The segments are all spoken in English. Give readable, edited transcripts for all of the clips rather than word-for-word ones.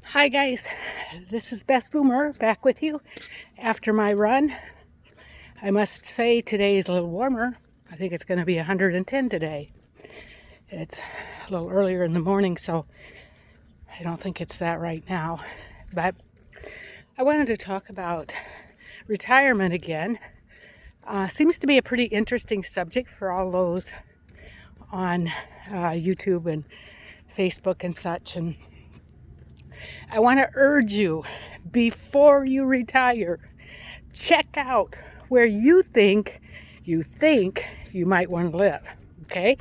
Hi guys, this is Best Boomer back with you after my run. I must say today is a little warmer. I think it's going to be 110 today. It's a little earlier in the morning, so I don't think it's that right now. But I wanted to talk about retirement again. Seems to be a pretty interesting subject for all those on YouTube and Facebook and such. And I want to urge you, before you retire, check out where you think you might want to live. Okay?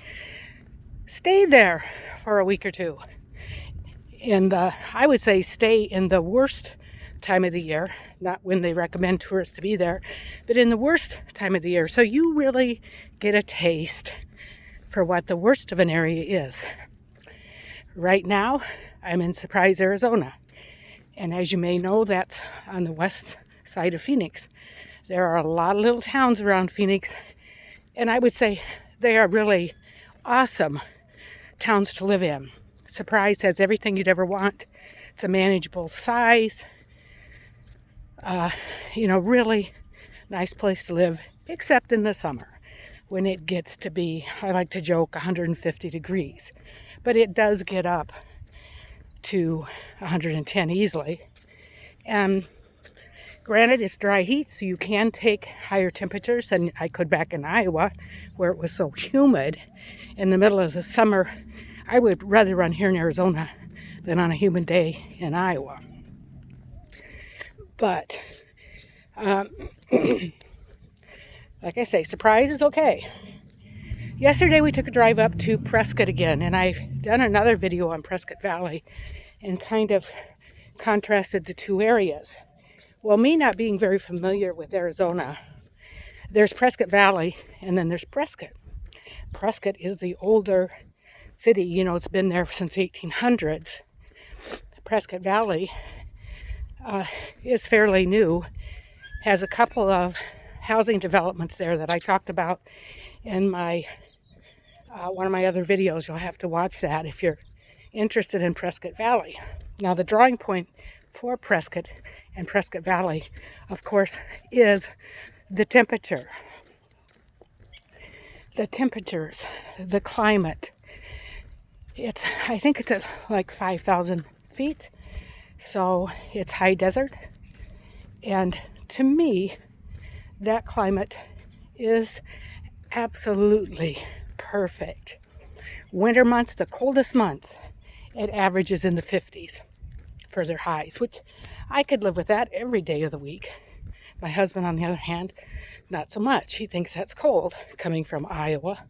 Stay there for a week or two. And I would say stay in the worst time of the year, not when they recommend tourists to be there, but in the worst time of the year. So you really get a taste for what the worst of an area is. Right now, I'm in Surprise, Arizona. And as you may know, that's on the west side of Phoenix. There are a lot of little towns around Phoenix, and I would say they are really awesome towns to live in. Surprise has everything you'd ever want. It's a manageable size. Really nice place to live, except in the summer when it gets to be, I like to joke, 150 degrees. But it does get up to 110 easily. And granted, it's dry heat, so you can take higher temperatures than I could back in Iowa, where it was so humid. In the middle of the summer, I would rather run here in Arizona than on a humid day in Iowa. But, like I say, Surprise is okay. Yesterday we took a drive up to Prescott again, and I've done another video on Prescott Valley and kind of contrasted the two areas. Well, me not being very familiar with Arizona, there's Prescott Valley and then there's Prescott. Prescott is the older city, it's been there since 1800s. Prescott Valley is fairly new, has a couple of housing developments there that I talked about in my one of my other videos. You'll have to watch that if you're interested in Prescott Valley. Now, the drawing point for Prescott and Prescott Valley, of course, is the temperature. The temperatures, the climate. I think it's at like 5,000 feet, so it's high desert. And to me, that climate is absolutely perfect. Winter months, the coldest months, it averages in the 50s for their highs, which I could live with that every day of the week. My husband, on the other hand, not so much. He thinks that's cold, coming from Iowa.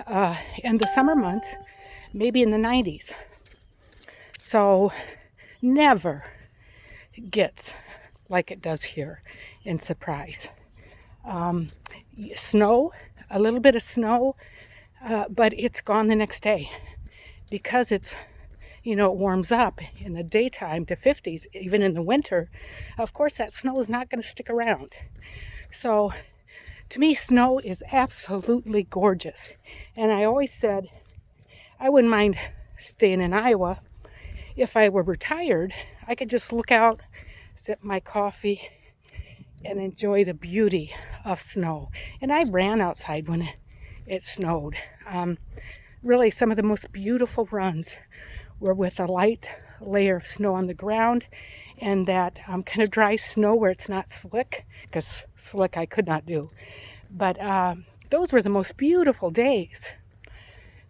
And the summer months, maybe in the 90s. So never gets like it does here in Surprise. Snow, a little bit of snow, but it's gone the next day because it warms up in the daytime to 50s, even in the winter. Of course, that snow is not going to stick around. So to me, snow is absolutely gorgeous. And I always said I wouldn't mind staying in Iowa. If I were retired, I could just look out, sip my coffee, and enjoy the beauty of snow. And I ran outside when it snowed. Really, some of the most beautiful runs were with a light layer of snow on the ground and that kind of dry snow where it's not slick, because slick I could not do. But those were the most beautiful days.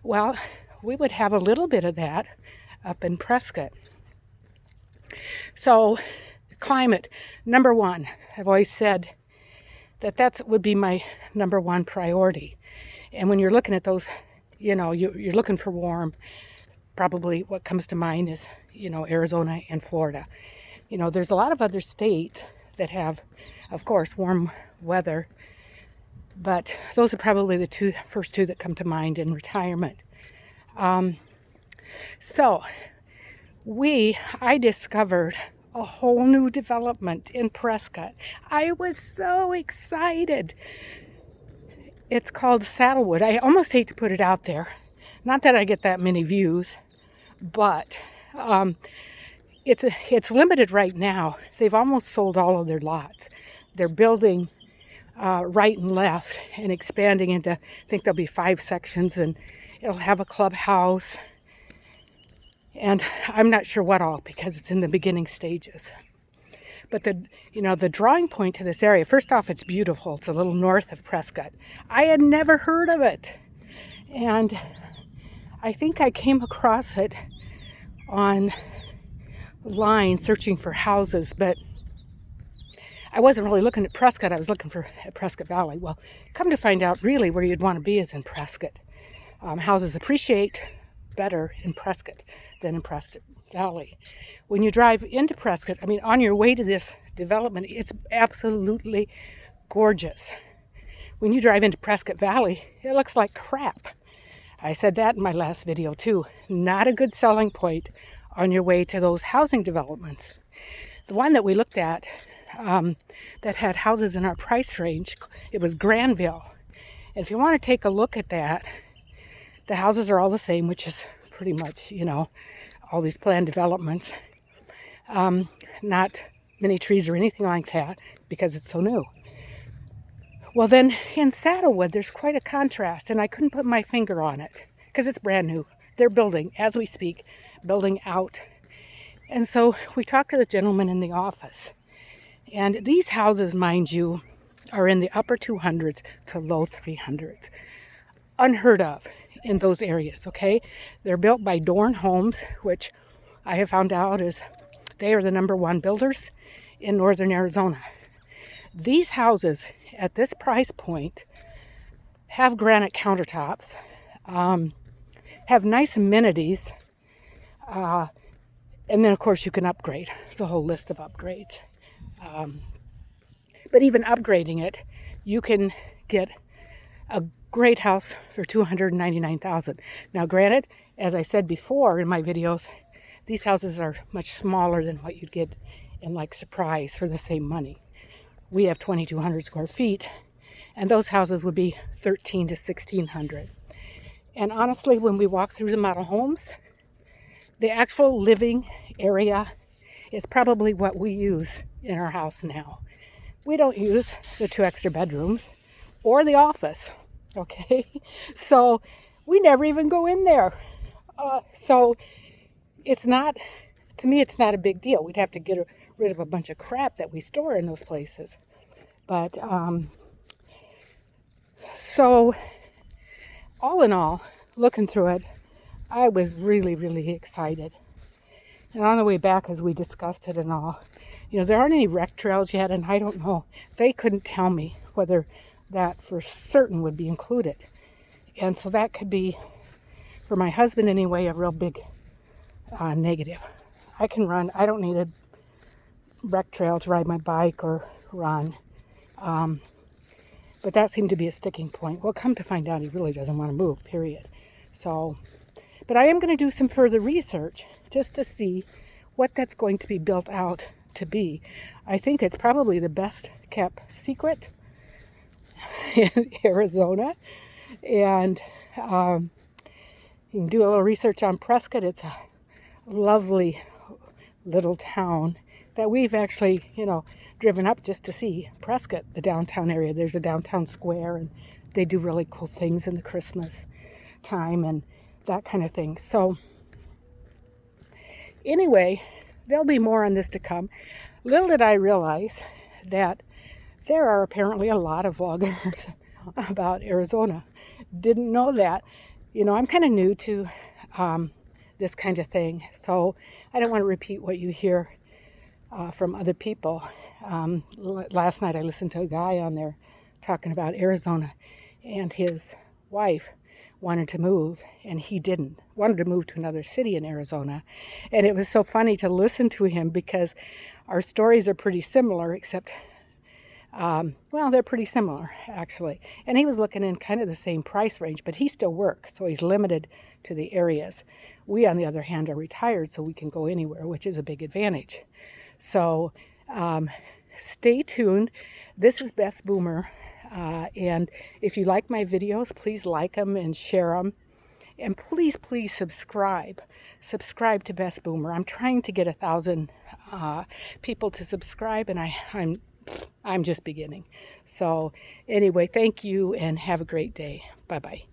Well, we would have a little bit of that up in Prescott. So, climate, number one. I've always said that would be my number one priority. And when you're looking at those, you're looking for warm. Probably what comes to mind is, Arizona and Florida. There's a lot of other states that have, of course, warm weather. But those are probably the first two that come to mind in retirement. So I discovered a whole new development in Prescott. I was so excited. It's called Saddlewood. I almost hate to put it out there. Not that I get that many views, but It's limited right now. They've almost sold all of their lots. They're building right and left and expanding into, I think there'll be 5 sections, and it'll have a clubhouse. And I'm not sure what all, because it's in the beginning stages. But the drawing point to this area, first off, it's beautiful. It's a little north of Prescott. I had never heard of it. And I think I came across it online searching for houses, but I wasn't really looking at Prescott. I was looking for Prescott Valley. Well, come to find out, really where you'd want to be is in Prescott. Houses appreciate better in Prescott than in Prescott Valley. When you drive into Prescott, I mean, on your way to this development, it's absolutely gorgeous. When you drive into Prescott Valley, it looks like crap. I said that in my last video too. Not a good selling point on your way to those housing developments. The one that we looked at that had houses in our price range, it was Granville. And if you want to take a look at that, the houses are all the same, which is pretty much, all these planned developments. Not many trees or anything like that because it's so new. Well, then in Saddlewood, there's quite a contrast, and I couldn't put my finger on it because it's brand new. They're building, as we speak, building out. And so we talked to the gentleman in the office. And these houses, mind you, are in the upper 200s to low 300s. Unheard of in those areas, okay? They're built by Dorn Homes, which I have found out is they are the -- 1 builders in northern Arizona. These houses at this price point have granite countertops, have nice amenities, and then of course you can upgrade. It's a whole list of upgrades. But even upgrading it, you can get a great house for $299,000. Now granted, as I said before in my videos, these houses are much smaller than what you'd get in like Surprise for the same money. We have 2,200 square feet, and those houses would be 1,300 to 1,600. And honestly, when we walk through the model homes, the actual living area is probably what we use in our house now. We don't use the 2 extra bedrooms or the office, okay? So we never even go in there. So it's not, to me, it's not a big deal. We'd have to get rid of a bunch of crap that we store in those places. But, so all in all, looking through it, I was really, really excited. And on the way back, as we discussed it and all, there aren't any rec trails yet, and I don't know. They couldn't tell me whether that for certain would be included. And so that could be, for my husband anyway, a real big negative. I can run. I don't need a rec trail to ride my bike or run. But that seemed to be a sticking point. Well, come to find out, he really doesn't want to move, period. So, but I am going to do some further research just to see what that's going to be built out to be. I think it's probably the best kept secret in Arizona. And you can do a little research on Prescott. It's a lovely little town that we've actually, driven up just to see Prescott, the downtown area. There's a downtown square, and they do really cool things in the Christmas time and that kind of thing. So anyway, there'll be more on this to come. Little did I realize that there are apparently a lot of vloggers about Arizona. Didn't know that. I'm kind of new to this kind of thing, so I don't want to repeat what you hear from other people. Last night I listened to a guy on there talking about Arizona, and his wife wanted to move, and he didn't. Wanted to move to another city in Arizona. And it was so funny to listen to him because our stories are pretty similar, except, they're pretty similar, actually. And he was looking in kind of the same price range, but he still works, so he's limited to the areas. We, on the other hand, are retired, so we can go anywhere, which is a big advantage. So stay tuned. This is Best Boomer. And if you like my videos, please like them and share them. And please, please subscribe. Subscribe to Best Boomer. I'm trying to get 1,000 people to subscribe, and I'm just beginning. So anyway, thank you and have a great day. Bye-bye.